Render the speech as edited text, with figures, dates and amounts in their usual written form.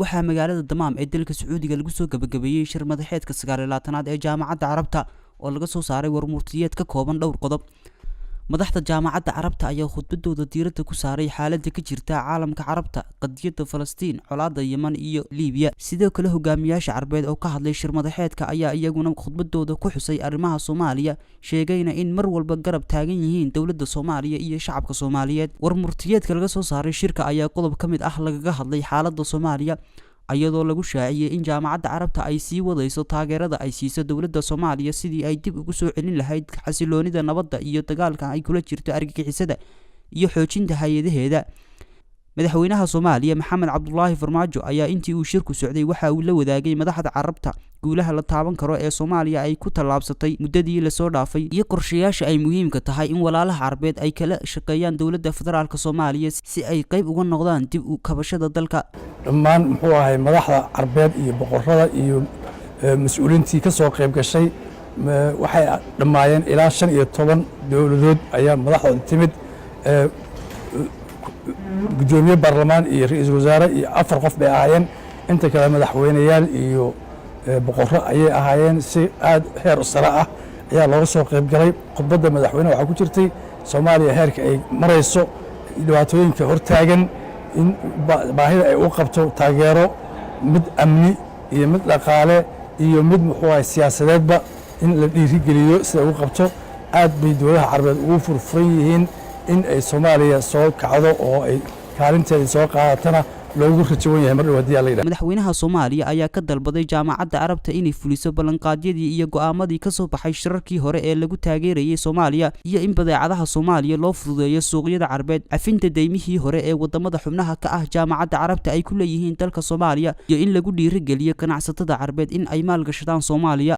waxaa magaalada Damaam ee dalka Sacuudiga lagu soo gabagabeeyay shir madaxeedka 9-aad ee Jaamacada Carabta oo laga soo saaray war-Murtiyeed ka kooban dhowr qodob. madaxda Jaamacada Carabta ayaa khudbadooda diiradda ku saaray xaaladda ka jirta caalamka Carabta, qadiyadda Falastiin, colaadda Yemen iyo Liibiya. sidoo kale hogaamiyaasha Carbeed oo ka hadlay shir madaxeedka ayaa iyaguna khudbadooda ku xusay arrimaha Soomaaliya, sheegayna in mar walba garab taagan yihiin dawladda Soomaaliya iyo shacabka Soomaaliyeed. war-Murtiyeedka laga soo saaray shirka ayaa qodob ka mid ah lagaga hadlay xaaladda Soomaaliya, iyadoo lagu shaaciyay in Jaamacada Carabta ay sii wadayso taageerada ay siiso dawladda Soomaaliya sidii ay dib ugu soo celin lahayd xasiloonida nabadda iyo dagaalka ay kula jirto argagixisada iyo xoojinta hay'adaheeda. madaxweynaha Soomaaliya Maxamed Cabdullaahi Farmaajo ayaa intii uu shirku socday waxa uu la wadaagay madaxda Carabta guulaha la taaban karo ee Soomaaliya ay ku tallaabsatay muddadii la soo dhaafay iyo qorshayaasha ay muhiimka tahay in walaalaha Carbeed ay kala shaqeeyaan dawladda federaalka Soomaaliya si ay qayb uga noqdaan dib u kabashada dalka. dhammaan muxuu ahay madaxda Carbeed iyo boqorada iyo mas'uuliyiintii ka soo qayb gashay waxay dhammaayeen ilaa 15 dawladood ayaa madaxda timid gudoomiye baarlamaan iyo ra'iisul wasaare iyo 4 qof bay ahaayeen. inta kale madaxweynayaal iyo boqorro ayay ahaayeen. si aad heer sare ah ayaa looga soo qayb galay. khudbadda madaxweynaha waxaa ku jirtay Soomaaliya heerka ay marayso, dhibaatooyinka hortaagan, in baahida ay u qabto taageero mid amni iyo mid dhaqaale iyo mid muxuu ahay siyaasadeedba in la dhiirigeliyo sida uu qabto. aad bay dowladaha Carbeed ugu furfuran yihiin in ay Soomaaliya soo kacdo oo ay kaalinteeda soo qaadatana loogu rajawan yahay mar dhawaad la yiraahdo. madaxweynaha Soomaaliya ayaa ka dalbaday Jaamacada Carabta inay fuliso ballanqaadyadii iyo go'aamadii ka soo baxay shirarkii hore ee lagu taageerayay Soomaaliya iyo in badeecadaha Soomaaliya loo fududeeyo suuqyada Carbeed, cafinta deymihii hore ee wadamada xubnaha ka ah Jaamacada Carabta ay ku leeyihiin dalka Soomaaliya iyo in lagu dhiirigeliyo ganacsatada Carbeed in ay maalgashadaan Soomaaliya.